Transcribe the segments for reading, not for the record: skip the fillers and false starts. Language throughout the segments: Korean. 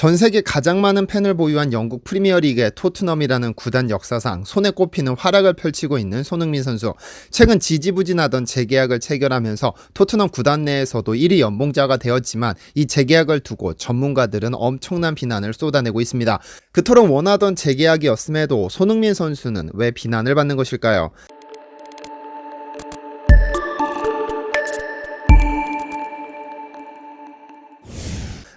전 세계 가장 많은 팬을 보유한 영국 프리미어리그의 토트넘이라는 구단 역사상 손에 꼽히는 활약을 펼치고 있는 손흥민 선수. 최근 지지부진하던 재계약을 체결하면서 토트넘 구단 내에서도 1위 연봉자가 되었지만 이 재계약을 두고 전문가들은 엄청난 비난을 쏟아내고 있습니다. 그토록 원하던 재계약이었음에도 손흥민 선수는 왜 비난을 받는 것일까요?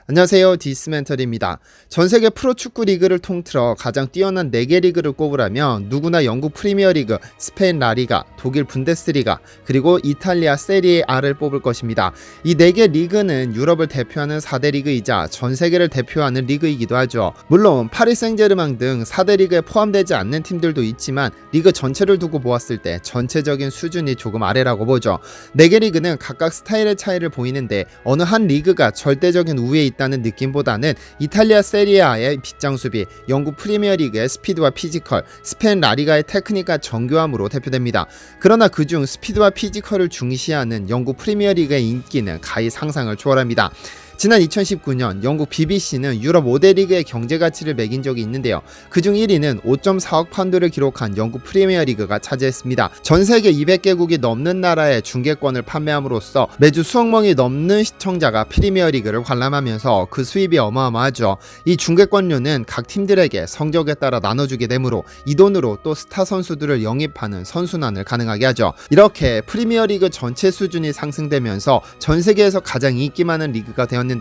안녕하세요, 디스멘털입니다. 전세계 프로축구 리그를 통틀어 가장 뛰어난 4개 리그를 꼽으라면 누구나 영국 프리미어리그, 스페인 라리가, 독일 분데스리가, 그리고 이탈리아 세리에 A를 뽑을 것입니다. 이 4개 리그는 유럽을 대표하는 4대 리그이자 전세계를 대표하는 리그이기도 하죠. 물론 파리 생제르맹 등 4대 리그에 포함되지 않는 팀들도 있지만 리그 전체를 두고 보았을 때 전체적인 수준이 조금 아래라고 보죠. 4개 리그는 각각 스타일의 차이를 보이는데 어느 한 리그가 절대적인 우위에 있다는 느낌보다는 이탈리아 세리아의 빗장 수비, 영국 프리미어리그의 스피드와 피지컬, 스페인 라리가의 테크닉과 정교함으로 대표됩니다. 그러나 그중 스피드와 피지컬을 중시하는 영국 프리미어리그의 인기는 가히 상상을 초월합니다. 지난 2019년 영국 BBC는 유럽 5대 리그의 경제가치를 매긴 적이 있는데요. 그중 1위는 5.4억 파운드를 기록한 영국 프리미어리그가 차지했습니다. 전세계 200개국이 넘는 나라에 중계권을 판매함으로써 매주 수억 명이 넘는 시청자가 프리미어리그를 관람하면서 그 수입이 어마어마하죠. 이 중계권료는 각 팀들에게 성적에 따라 나눠주게 되므로 이 돈으로 또 스타 선수들을 영입하는 선순환을 가능하게 하죠. 이렇게 프리미어리그 전체 수준이 상승되면서 전세계에서 가장 인기 많은 리그가 되었는데요.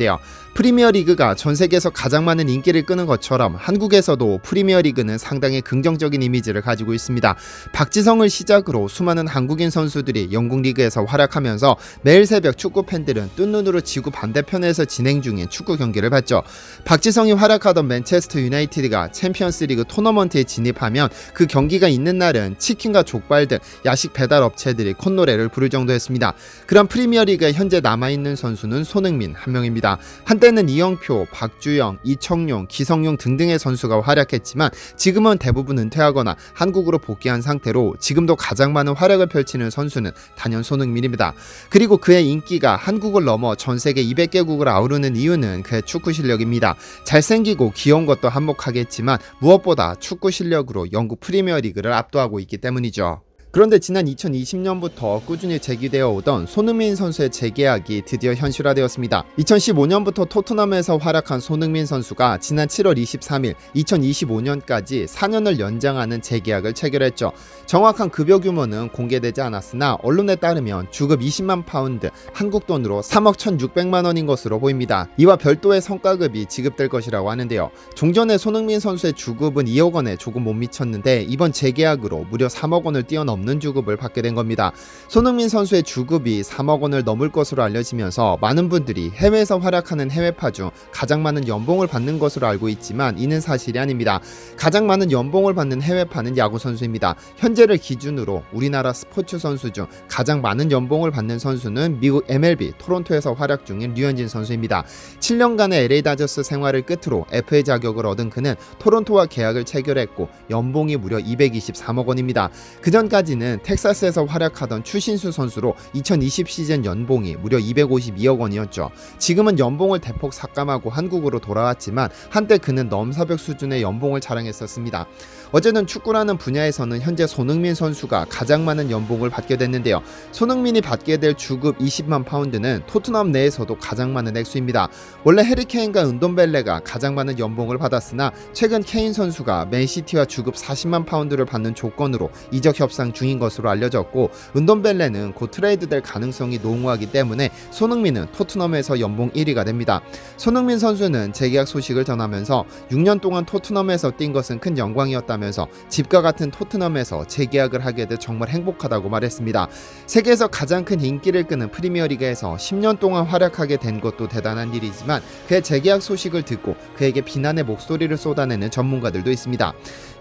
프리미어리그가 전세계에서 가장 많은 인기를 끄는 것처럼 한국에서도 프리미어리그는 상당히 긍정적인 이미지를 가지고 있습니다. 박지성을 시작으로 수많은 한국인 선수들이 영국 리그에서 활약하면서 매일 새벽 축구 팬들은 뜬 눈으로 지구 반대편에서 진행 중인 축구 경기를 봤죠. 박지성이 활약하던 맨체스터 유나이티드가 챔피언스 리그 토너먼트에 진입하면 그 경기가 있는 날은 치킨과 족발 등 야식 배달 업체들이 콧노래를 부를 정도였습니다. 그런 프리미어리그에 현재 남아있는 선수는 손흥민 한 명입니다. 한때는 이영표, 박주영, 이청용, 기성용 등등의 선수가 활약했지만 지금은 대부분 은퇴하거나 한국으로 복귀한 상태로 지금도 가장 많은 활약을 펼치는 선수는 단연 손흥민입니다. 그리고 그의 인기가 한국을 넘어 전세계 200개국을 아우르는 이유는 그의 축구 실력입니다. 잘생기고 귀여운 것도 한몫하겠지만 무엇보다 축구 실력으로 영국 프리미어리그를 압도하고 있기 때문이죠. 그런데 지난 2020년부터 꾸준히 제기되어 오던 손흥민 선수의 재계약이 드디어 현실화되었습니다. 2015년부터 토트넘에서 활약한 손흥민 선수가 지난 7월 23일 2025년까지 4년을 연장하는 재계약을 체결했죠. 정확한 급여 규모는 공개되지 않았으나 언론에 따르면 주급 20만 파운드, 한국 돈으로 3억 1,600만 원인 것으로 보입니다. 이와 별도의 성과급이 지급될 것이라고 하는데요. 종전에 손흥민 선수의 주급은 2억 원에 조금 못 미쳤는데 이번 재계약으로 무려 3억 원을 뛰어넘는 주급을 받게 된 겁니다. 손흥민 선수의 주급이 3억 원을 넘을 것으로 알려지면서 많은 분들이 해외에서 활약하는 해외파 중 가장 많은 연봉을 받는 것으로 알고 있지만 이는 사실이 아닙니다. 가장 많은 연봉을 받는 해외파는 야구 선수입니다. 현재를 기준으로 우리나라 스포츠 선수 중 가장 많은 연봉을 받는 선수는 미국 MLB 토론토에서 활약 중인 류현진 선수입니다. 7년간의 LA 다저스 생활을 끝으로 FA 자격을 얻은 그는 토론토와 계약을 체결했고 연봉이 무려 223억 원입니다. 그전까지 는 텍사스에서 활약하던 추신수 선수로 2020 시즌 연봉이 무려 252억 원이었죠. 지금은 연봉을 대폭 삭감하고 한국으로 돌아왔지만 한때 그는 넘사벽 수준의 연봉을 자랑했었습니다. 어쨌든 축구라는 분야에서는 현재 손흥민 선수가 가장 많은 연봉을 받게 됐는데요. 손흥민이 받게 될 주급 20만 파운드는 토트넘 내에서도 가장 많은 액수입니다. 원래 해리 케인과 은돈벨레가 가장 많은 연봉을 받았으나 최근 케인 선수가 맨시티와 주급 40만 파운드를 받는 조건으로 이적 협상 중인 것으로 알려졌고 은돈벨레는 곧 트레이드될 가능성이 농후하기 때문에 손흥민은 토트넘에서 연봉 1위가 됩니다. 손흥민 선수는 재계약 소식을 전하면서 6년 동안 토트넘에서 뛴 것은 큰 영광이었다면서 집과 같은 토트넘에서 재계약을 하게 돼 정말 행복하다고 말했습니다. 세계에서 가장 큰 인기를 끄는 프리미어리그에서 10년 동안 활약하게 된 것도 대단한 일이지만 그의 재계약 소식을 듣고 그에게 비난의 목소리를 쏟아내는 전문가들도 있습니다.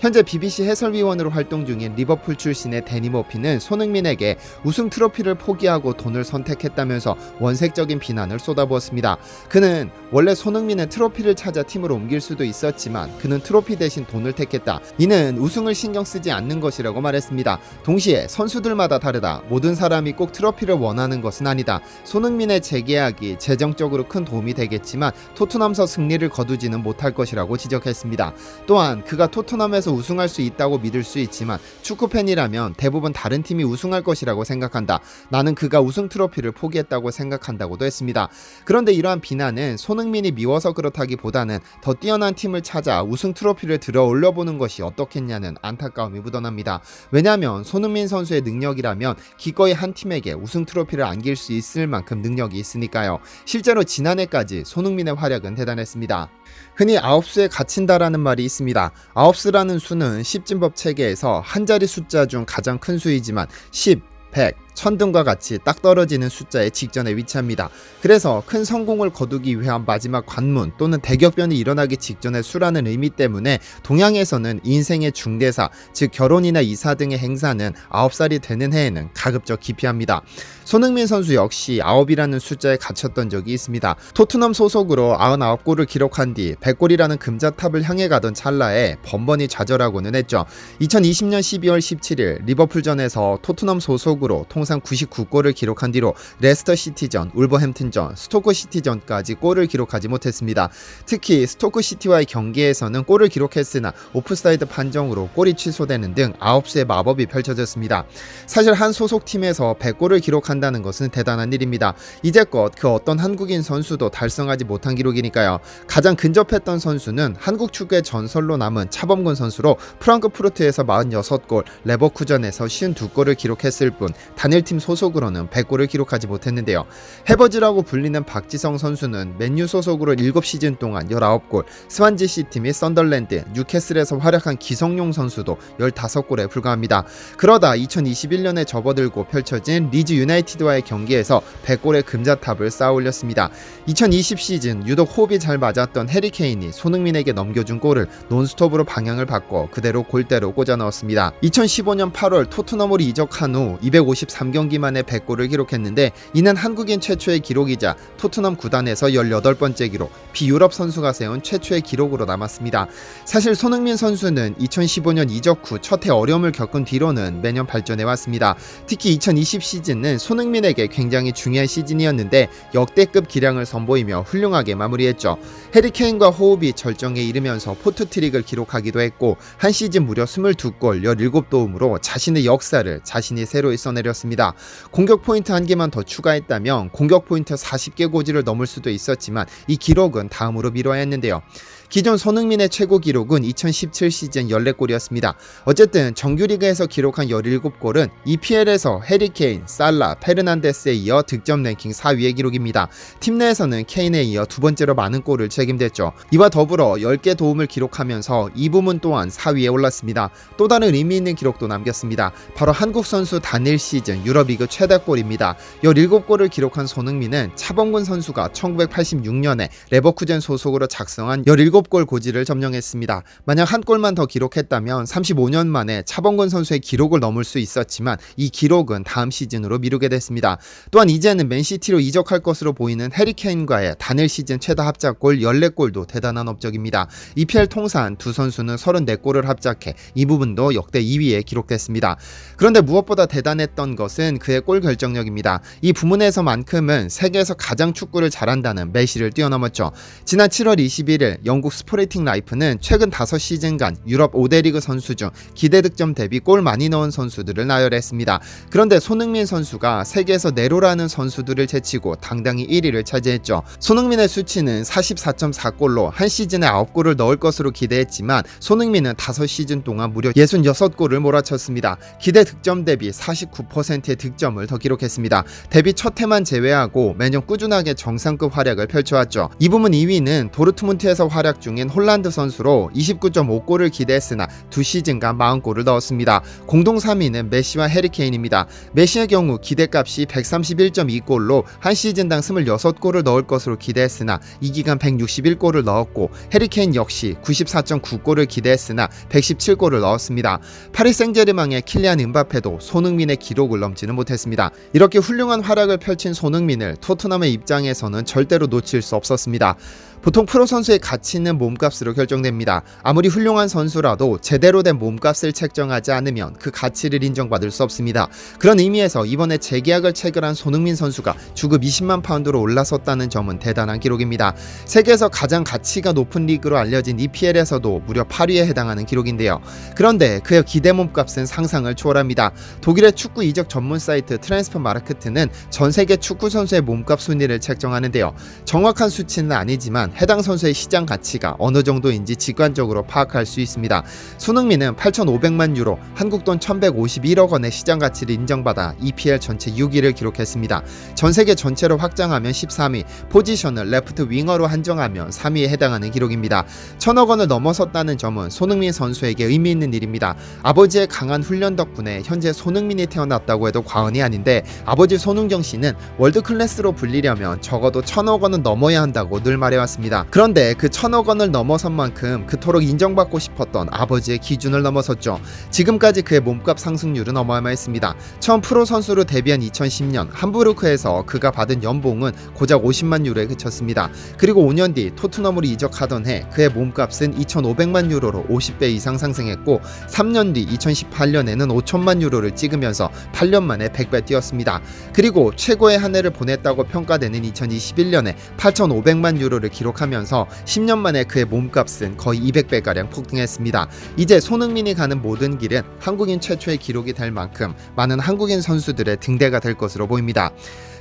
현재 BBC 해설위원으로 활동 중인 리버풀 출신의 데니 머피는 손흥민에게 우승 트로피를 포기하고 돈을 선택했다면서 원색적인 비난을 쏟아부었습니다. 그는 원래 손흥민은 트로피를 찾아 팀을 옮길 수도 있었지만 그는 트로피 대신 돈을 택했다. 이는 이는 우승을 신경 쓰지 않는 것이라고 말했습니다. 동시에 선수들마다 다르다. 모든 사람이 꼭 트로피를 원하는 것은 아니다. 손흥민의 재계약이 재정적으로 큰 도움이 되겠지만 토트넘서 승리를 거두지는 못할 것이라고 지적했습니다. 또한 그가 토트넘에서 우승할 수 있다고 믿을 수 있지만 축구팬이라면 대부분 다른 팀이 우승할 것이라고 생각한다. 나는 그가 우승 트로피를 포기했다고 생각한다고도 했습니다. 그런데 이러한 비난은 손흥민이 미워서 그렇다기보다는 더 뛰어난 팀을 찾아 우승 트로피를 들어 올려보는 것이 어떻겠냐는 안타까움이 묻어납니다. 왜냐하면 손흥민 선수의 능력이라면 기꺼이 한 팀에게 우승 트로피를 안길 수 있을 만큼 능력이 있으니까요. 실제로 지난해까지 손흥민의 활약은 대단했습니다. 흔히 9수에 갇힌다라는 말이 있습니다. 9수라는 수는 십진법 체계에서 한 자리 숫자 중 가장 큰 수이지만 10, 100, 1000 등과 같이 딱 떨어지는 숫자의 직전에 위치합니다. 그래서 큰 성공을 거두기 위한 마지막 관문 또는 대격변이 일어나기 직전의 수라는 의미 때문에 동양에서는 인생의 중대사, 즉 결혼이나 이사 등의 행사는 9살이 되는 해에는 가급적 기피합니다. 손흥민 선수 역시 9이라는 숫자에 갇혔던 적이 있습니다. 토트넘 소속으로 99골을 기록한 뒤 100골이라는 금자탑을 향해 가던 찰나에 번번이 좌절하고는 했죠. 2020년 12월 17일 리버풀전에서 토트넘 소속으로 통상 99골을 기록한 뒤로 레스터 시티전, 울버햄튼전, 스토크 시티전까지 골을 기록하지 못했습니다. 특히 스토크 시티와의 경기에서는 골을 기록했으나 오프사이드 판정으로 골이 취소되는 등 9수의 마법이 펼쳐졌습니다. 사실 한 소속팀에서 100골을 기록한다는 것은 대단한 일입니다. 이제껏 그 어떤 한국인 선수도 달성하지 못한 기록이니까요. 가장 근접했던 선수는 한국 축구의 전설로 남은 차범근 선수로 프랑크푸르트에서 46골, 레버쿠젠에서 52골을 기록했을 뿐 단일팀 소속으로는 100골을 기록하지 못했는데요. 해버즈라고 불리는 박지성 선수는 맨유 소속으로 7시즌 동안 19골, 스완지 시티 및 썬덜랜드, 뉴캐슬에서 활약한 기성용 선수도 15골에 불과합니다. 그러다 2021년에 접어들고 펼쳐진 리즈 유나이티드와의 경기에서 100골의 금자탑을 쌓아 올렸습니다. 2020 시즌 유독 호흡이 잘 맞았던 해리 케인이 손흥민에게 넘겨준 골을 논스톱으로 방향을 바꿔 그대로 골대로 꽂아 넣었습니다. 2015년 8월 토트넘으로 이적한 후 253경기 만에 100골을 기록했는데 이는 한국인 최초의 기록이자 토트넘 구단에서 18번째 기록, 비유럽 선수가 세운 최초의 기록으로 남았습니다. 사실 손흥민 선수는 2015년 이적 후 첫 해 어려움을 겪은 뒤로는 매년 발전해 왔습니다. 특히 2020 시즌은 손흥민에게 굉장히 중요한 시즌이었는데 역대급 기량을 선보이며 훌륭하게 마무리했죠. 해리 케인과 호흡이 절정에 이르면서 포트트릭을 기록하기도 했고 한 시즌 무려 22골 17도움으로 자신의 역사를 자신이 새로 써내렸습니다. 공격 포인트 한 개만 더 추가했다면 공격 포인트 40개 고지를 넘을 수도 있었지만 이 기록은 다음으로 미뤄야 했는데요. 기존 손흥민의 최고 기록은 2017 시즌 14골이었습니다. 어쨌든 정규리그에서 기록한 17골은 EPL에서 해리 케인, 살라, 페르난데스에 이어 득점 랭킹 4위의 기록입니다. 팀 내에서는 케인에 이어 두 번째로 많은 골을 책임졌죠. 이와 더불어 10개 도움을 기록하면서 이 부문 또한 4위에 올랐습니다. 또 다른 의미 있는 기록도 남겼습니다. 바로 한국 선수 단일 시즌 유럽리그 최다골입니다. 17골을 기록한 손흥민은 차범근 선수가 1986년에 레버쿠젠 소속으로 작성한 17골 고지를 점령했습니다. 만약 한 골만 더 기록했다면 35년 만에 차범근 선수의 기록을 넘을 수 있었지만 이 기록은 다음 시즌으로 미루게 됐습니다. 또한 이제는 맨시티로 이적할 것으로 보이는 해리 케인과의 단일 시즌 최다 합작골 14골도 대단한 업적입니다. EPL 통산 두 선수는 34골을 합작해 이 부분도 역대 2위에 기록됐습니다. 그런데 무엇보다 대단했던 것은 그의 골 결정력입니다. 이 부문에서만큼은 세계에서 가장 축구를 잘한다는 메시를 뛰어넘었죠. 지난 7월 21일 영국 스포티팅 라이프는 최근 5시즌간 유럽 5대 리그 선수 중 기대 득점 대비 골 많이 넣은 선수들을 나열했습니다. 그런데 손흥민 선수가 세계에서 네로라는 선수들을 제치고 당당히 1위를 차지했죠. 손흥민의 수치는 44.4골로 한 시즌에 9골을 넣을 것으로 기대했지만 손흥민은 5시즌 동안 무려 66골을 몰아쳤습니다. 기대 득점 대비 49%의 득점을 더 기록했습니다. 데뷔 첫 해만 제외하고 매년 꾸준하게 정상급 활약을 펼쳐왔죠. 이 부문 2위는 도르트문트에서 활약 중인 홀란드 선수로 29.5골을 기대했으나 2시즌간 40골을 넣었습니다. 공동 3위는 메시와 해리 케인입니다. 메시의 경우 기대값이 131.2골로 한 시즌당 26골을 넣을 것으로 기대했으나 이 기간 161골을 넣었고 해리 케인 역시 94.9골을 기대했으나 117골을 넣었습니다. 파리 생제르맹의 킬리안 음바페도 손흥민의 기록을 넘지는 못했습니다. 이렇게 훌륭한 활약을 펼친 손흥민을 토트넘의 입장에서는 절대로 놓칠 수 없었습니다. 보통 프로 선수의 가치는 몸값으로 결정됩니다. 아무리 훌륭한 선수라도 제대로 된 몸값을 책정하지 않으면 그 가치를 인정받을 수 없습니다. 그런 의미에서 이번에 재계약을 체결한 손흥민 선수가 주급 20만 파운드로 올라섰다는 점은 대단한 기록입니다. 세계에서 가장 가치가 높은 리그로 알려진 EPL에서도 무려 8위에 해당하는 기록인데요. 그런데 그의 기대 몸값은 상상을 초월합니다. 독일의 축구 이적 전문 사이트 트랜스퍼마르크트는 전 세계 축구 선수의 몸값 순위를 책정하는데요. 정확한 수치는 아니지만 해당 선수의 시장 가치가 어느 정도인지 직관적으로 파악할 수 있습니다. 손흥민은 8,500만 유로, 한국 돈 1,151억 원의 시장 가치를 인정받아 EPL 전체 6위를 기록했습니다. 전 세계 전체로 확장하면 13위, 포지션을 레프트 윙어로 한정하면 3위에 해당하는 기록입니다. 1,000억 원을 넘어섰다는 점은 손흥민 선수에게 의미 있는 일입니다. 아버지의 강한 훈련 덕분에 현재 손흥민이 태어났다고 해도 과언이 아닌데, 아버지 손흥정 씨는 월드 클래스로 불리려면 적어도 1,000억 원은 넘어야 한다고 늘 말해왔습니다. 그런데 그 1,000억 원을 넘어선 만큼 그토록 인정받고 싶었던 아버지의 기준을 넘어섰죠. 지금까지 그의 몸값 상승률은 어마어마했습니다. 처음 프로 선수로 데뷔한 2010년 함부르크에서 그가 받은 연봉은 고작 50만 유로에 그쳤습니다. 그리고 5년 뒤 토트넘으로 이적하던 해 그의 몸값은 2,500만 유로로 50배 이상 상승했고, 3년 뒤 2018년에는 5천만 유로를 찍으면서 8년 만에 100배 뛰었습니다. 그리고 최고의 한 해를 보냈다고 평가되는 2021년에 8,500만 유로를 기록하면서 10년 만에 그의 몸값은 거의 200배가량 폭등했습니다. 이제 손흥민이 가는 모든 길은 한국인 최초의 기록이 될 만큼 많은 한국인 선수들의 등대가 될 것으로 보입니다.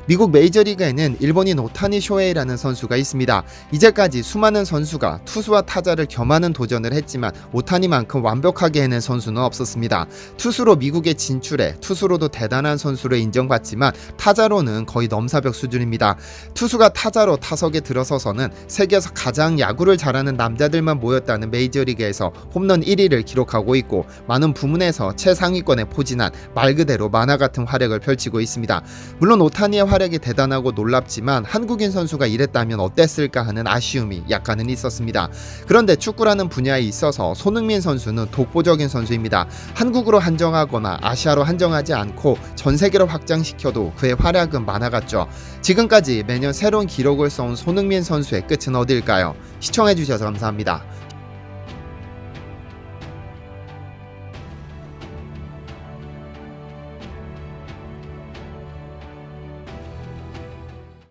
미국 메이저리그에는 일본인 오타니 쇼헤이라는 선수가 있습니다. 이제까지 수많은 선수가 투수와 타자를 겸하는 도전을 했지만 오타니만큼 완벽하게 해낸 선수는 없었습니다. 투수로 미국에 진출해 투수로도 대단한 선수로 인정받지만 타자로는 거의 넘사벽 수준입니다. 투수가 타자로 타석에 들어서서는 세계에서 가장 야구를 잘하는 남자들만 모였다는 메이저리그에서 홈런 1위를 기록하고 있고, 많은 부문에서 최상위권에 포진한 말 그대로 만화 같은 활약을 펼치고 있습니다. 물론 오타니의 활약이 대단하고 놀랍지만 한국인 선수가 이랬다면 어땠을까 하는 아쉬움이 약간은 있었습니다. 그런데 축구라는 분야에 있어서 손흥민 선수는 독보적인 선수입니다. 한국으로 한정하거나 아시아로 한정하지 않고 전 세계로 확장시켜도 그의 활약은 만화 같죠. 지금까지 매년 새로운 기록을 써온 손흥민 선수의 끝은 어딜까요? 시청해주셔서 감사합니다.